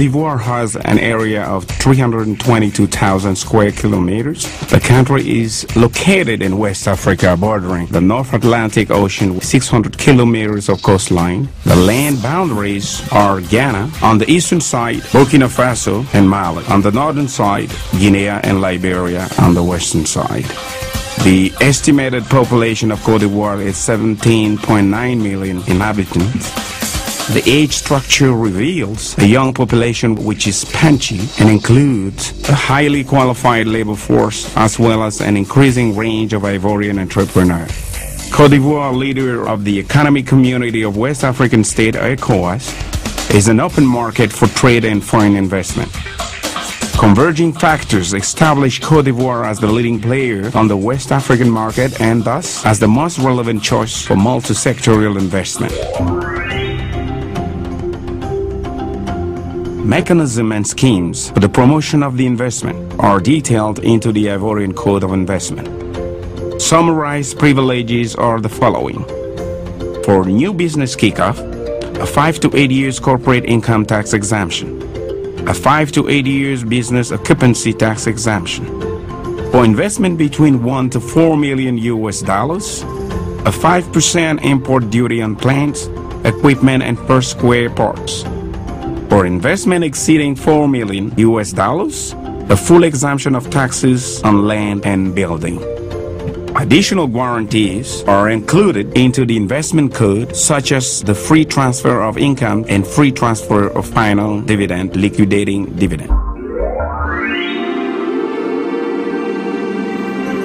d'Ivoire has an area of 322,000 square kilometers. The country is located in West Africa, bordering the North Atlantic Ocean with 600 kilometers of coastline. The land boundaries are Ghana on the eastern side, Burkina Faso and Mali on the northern side, Guinea and Liberia on the western side. The estimated population of Côte d'Ivoire is 17.9 million inhabitants. The age structure reveals a young population which is punchy and includes a highly qualified labor force as well as an increasing range of Ivorian entrepreneurs. Côte d'Ivoire, leader of the Economic Community of West African States, ECOWAS, is an open market for trade and foreign investment. Converging factors establish Côte d'Ivoire as the leading player on the West African market and thus as the most relevant choice for multi-sectorial investment. Mechanism and schemes for the promotion of the investment are detailed into the Ivorian Code of Investment. Summarized privileges are the following. For new business kickoff, a 5 to 8 years corporate income tax exemption, a 5 to 8 years business occupancy tax exemption. For investment between 1 to 4 million US dollars, a 5% import duty on plants, equipment and per square parts. For investment exceeding 4 million US dollars, a full exemption of taxes on land and building. Additional guarantees are included into the investment code, such as the free transfer of income and free transfer of final dividend, liquidating dividend.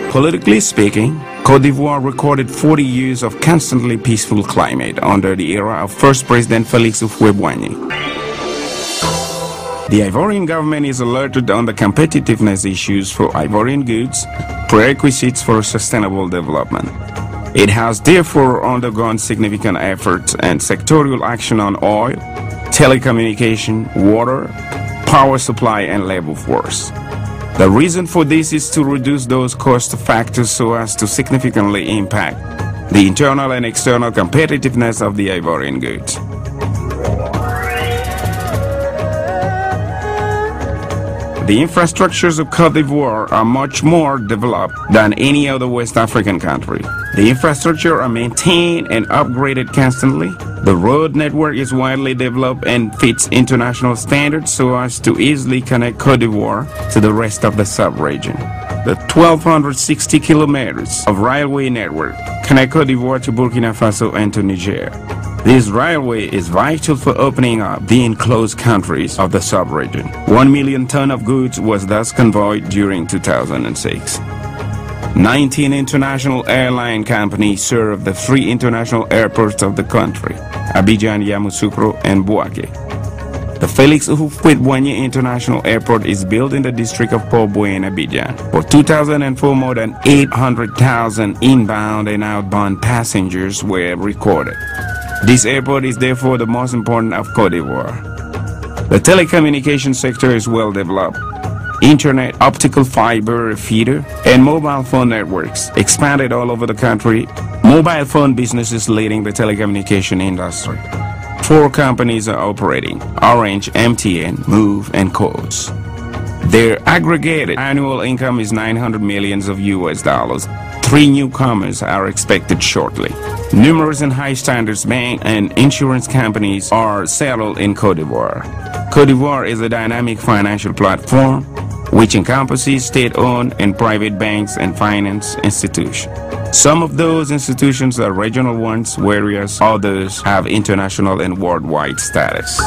Politically speaking, Côte d'Ivoire recorded 40 years of constantly peaceful climate under the era of first President Félix Houphouët-Boigny. The Ivorian government is alerted on the competitiveness issues for Ivorian goods, prerequisites for sustainable development. It has therefore undergone significant efforts and sectorial action on oil, telecommunication, water, power supply and labor force. The reason for this is to reduce those cost factors so as to significantly impact the internal and external competitiveness of the Ivorian goods. The infrastructures of Côte d'Ivoire are much more developed than any other West African country. The infrastructure are maintained and upgraded constantly. The road network is widely developed and fits international standards so as to easily connect Côte d'Ivoire to the rest of the sub-region. The 1,260 kilometers of railway network connect Côte d'Ivoire to Burkina Faso and to Niger. This railway is vital for opening up the enclosed countries of the sub-region. 1 million tons of goods was thus convoyed during 2006. 19 international airline companies serve the 3 international airports of the country, Abidjan, Yamoussoukro, and Bouaké. The Félix Houphouët-Boigny International Airport is built in the district of Port-Boué in Abidjan. For 2004, more than 800,000 inbound and outbound passengers were recorded. This airport is therefore the most important of Côte d'Ivoire. The telecommunication sector is well developed. Internet, optical fiber feeder, and mobile phone networks expanded all over the country. Mobile phone businesses leading the telecommunication industry. 4 companies are operating: Orange, MTN, Move, and Côte. Their aggregated annual income is 900 millions of US dollars. 3 newcomers are expected shortly. Numerous and high standards bank and insurance companies are settled in Côte d'Ivoire. Côte d'Ivoire is a dynamic financial platform which encompasses state-owned and private banks and finance institutions. Some of those institutions are regional ones, whereas others have international and worldwide status.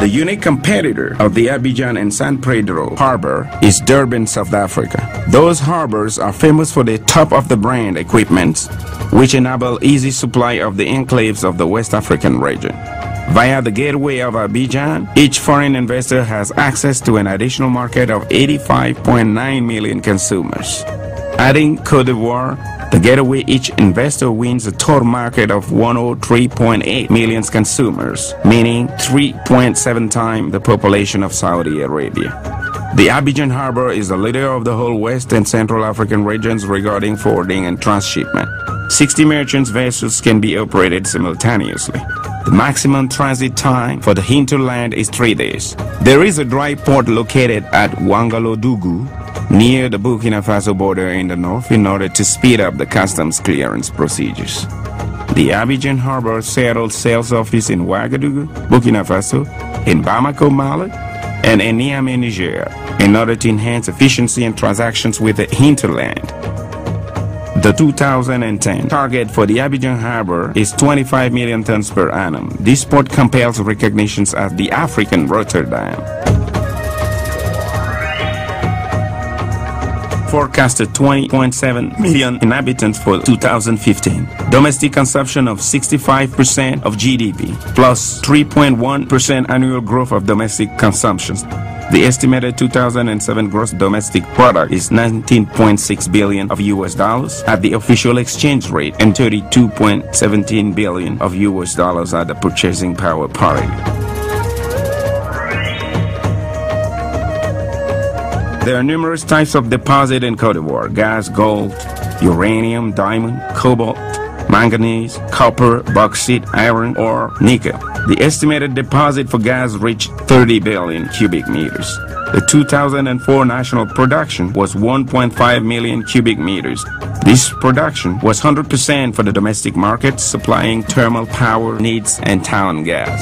The unique competitor of the Abidjan and San Pedro harbor is Durban, South Africa. Those harbors are famous for their top-of-the-brand equipment, which enable easy supply of the enclaves of the West African region. Via the gateway of Abidjan, each foreign investor has access to an additional market of 85.9 million consumers. Adding Côte d'Ivoire, the gateway, each investor wins a total market of 103.8 million consumers, meaning 3.7 times the population of Saudi Arabia. The Abidjan harbor is the leader of the whole West and Central African regions regarding forwarding and transshipment. 60 merchant vessels can be operated simultaneously. The maximum transit time for the hinterland is 3 days. There is a dry port located at Ouagadougou, near the Burkina Faso border in the north, in order to speed up the customs clearance procedures. The Abidjan Harbor settled sales office in Ouagadougou, Burkina Faso, in Bamako, Mali, and in Niamey, Niger, in order to enhance efficiency and transactions with the hinterland. The 2010 target for the Abidjan Harbor is 25 million tons per annum. This port compels recognitions as the African Rotterdam. Forecasted 20.7 million inhabitants for 2015. Domestic consumption of 65% of GDP, plus 3.1% annual growth of domestic consumption. The estimated 2007 gross domestic product is 19.6 billion of US dollars at the official exchange rate and 32.17 billion of US dollars at the purchasing power parity. There are numerous types of deposit in Côte d'Ivoire: gas, gold, uranium, diamond, cobalt, manganese, copper, bauxite, iron, or nickel. The estimated deposit for gas reached 30 billion cubic meters. The 2004 national production was 1.5 million cubic meters. This production was 100% for the domestic market, supplying thermal power needs and town gas.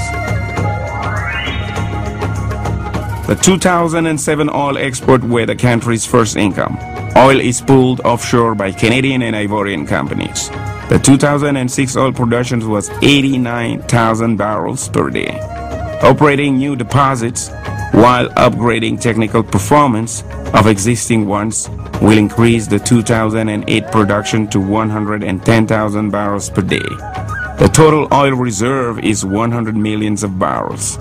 The 2007 oil export were the country's first income. Oil is pulled offshore by Canadian and Ivorian companies. The 2006 oil production was 89,000 barrels per day. Operating new deposits while upgrading technical performance of existing ones will increase the 2008 production to 110,000 barrels per day. The total oil reserve is 100 millions of barrels.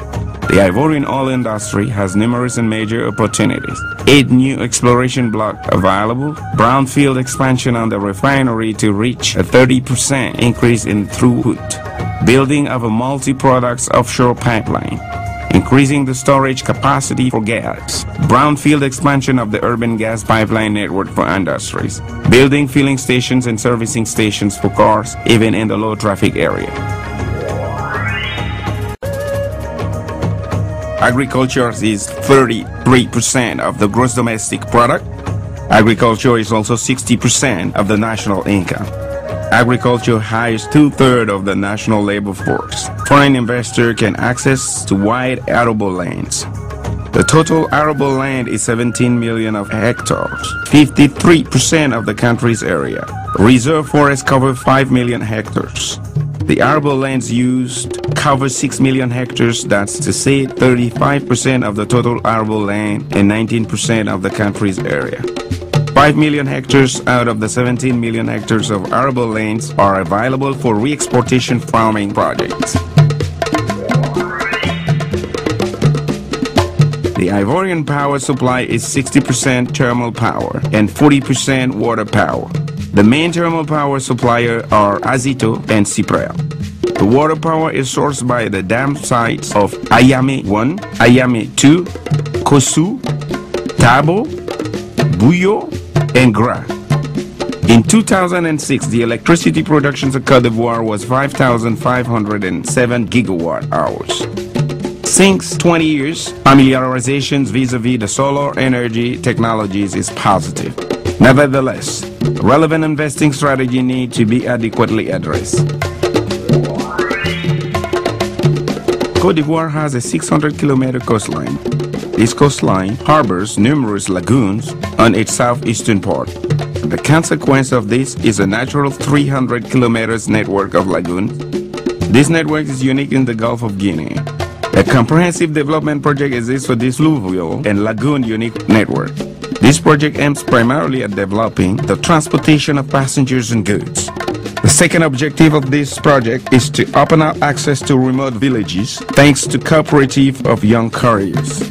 The Ivorian oil industry has numerous and major opportunities. 8 new exploration blocks available, brownfield expansion on the refinery to reach a 30% increase in throughput, building of a multi-products offshore pipeline, increasing the storage capacity for gas, brownfield expansion of the urban gas pipeline network for industries, building filling stations and servicing stations for cars, even in the low traffic area. Agriculture is 33% of the gross domestic product. Agriculture is also 60% of the national income. Agriculture hires 2/3 of the national labor force. Foreign investor can access to wide arable lands. The total arable land is 17 million of hectares, 53% of the country's area. Reserve forests cover 5 million hectares. The arable lands used cover 6 million hectares, that's to say 35% of the total arable land and 19% of the country's area. 5 million hectares out of the 17 million hectares of arable lands are available for re-exportation farming projects. The Ivorian power supply is 60% thermal power and 40% water power. The main thermal power suppliers are Azito and Cyprel. The water power is sourced by the dam sites of Ayame 1, Ayame 2, Kossou, Tabo, Bouyo, and Gra. In 2006, the electricity production of Côte d'Ivoire was 5,507 gigawatt hours. Since 20 years, familiarizations vis-a-vis the solar energy technologies is positive. Nevertheless, relevant investing strategy need to be adequately addressed. Côte d'Ivoire has a 600-kilometer coastline. This coastline harbors numerous lagoons on its southeastern part. The consequence of this is a natural 300 kilometers network of lagoons. This network is unique in the Gulf of Guinea. A comprehensive development project exists for this fluvial and lagoon unique network. This project aims primarily at developing the transportation of passengers and goods. The second objective of this project is to open up access to remote villages thanks to cooperative of young couriers.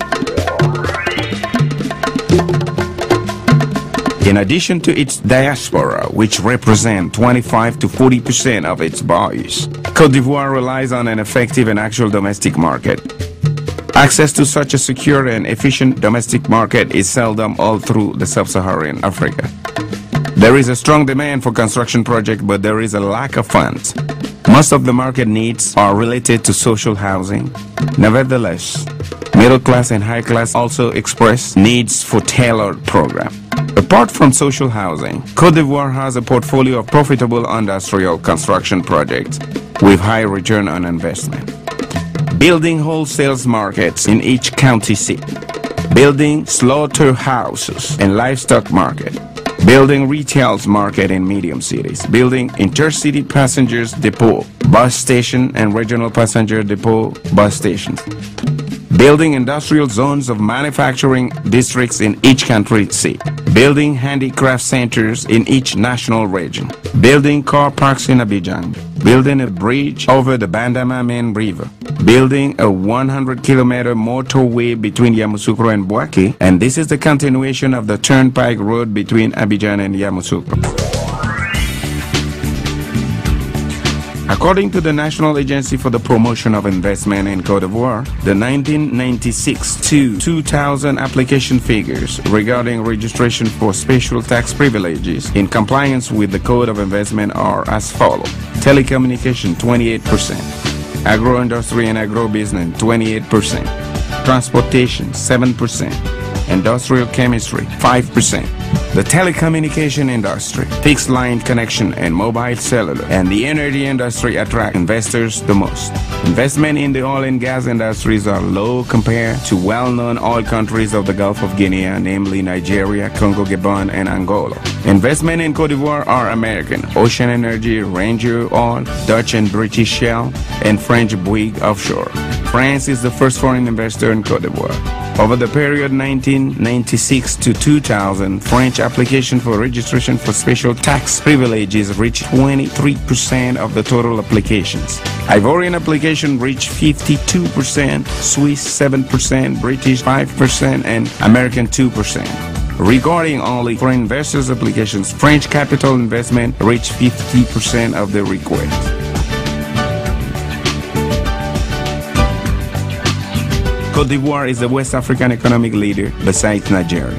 In addition to its diaspora, which represent 25 to 40% of its buyers, Côte d'Ivoire relies on an effective and actual domestic market. Access to such a secure and efficient domestic market is seldom all through the sub-Saharan Africa. There is a strong demand for construction projects, but there is a lack of funds. Most of the market needs are related to social housing. Nevertheless, middle class and high class also express needs for tailored program. Apart from social housing, Côte d'Ivoire has a portfolio of profitable industrial construction projects with high return on investment. Building wholesale markets in each county seat. Building slaughterhouses and livestock market. Building retail market in medium cities. Building intercity passengers depot, bus station and regional passenger depot bus stations. Building industrial zones of manufacturing districts in each country seat. Building handicraft centers in each national region. Building car parks in Abidjan. Building a bridge over the Bandama River. Building a 100-kilometer motorway between Yamoussoukro and Bouaké, and this is the continuation of the turnpike road between Abidjan and Yamoussoukro. According to the National Agency for the Promotion of Investment in Côte d'Ivoire, the 1996 to 2000 application figures regarding registration for special tax privileges in compliance with the Code of Investment are as follows. Telecommunication 28%, agro-industry and agro-business 28%, transportation 7%, industrial chemistry 5%. The telecommunication industry, fixed line connection and mobile cellular, and the energy industry attract investors the most. Investment in the oil and gas industries are low compared to well-known oil countries of the Gulf of Guinea, namely Nigeria, Congo, Gabon, and Angola. Investment in Côte d'Ivoire are American, Ocean Energy, Ranger Oil, Dutch and British Shell, and French Bouygues Offshore. France is the first foreign investor in Côte d'Ivoire. Over the period 1996 to 2000, French application for registration for special tax privileges reached 23% of the total applications. Ivorian application reached 52%, Swiss 7%, British 5%, and American 2%. Regarding only foreign investors' applications, French capital investment reached 50% of the request. Côte d'Ivoire is the West African economic leader besides Nigeria.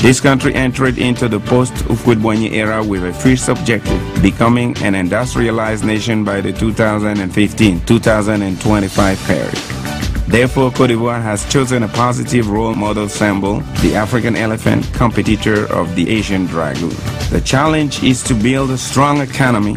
This country entered into the post-Houphouët-Boigny era with a fierce objective, becoming an industrialized nation by the 2015-2025 period. Therefore, Côte d'Ivoire has chosen a positive role model symbol, the African elephant, competitor of the Asian dragoon. The challenge is to build a strong economy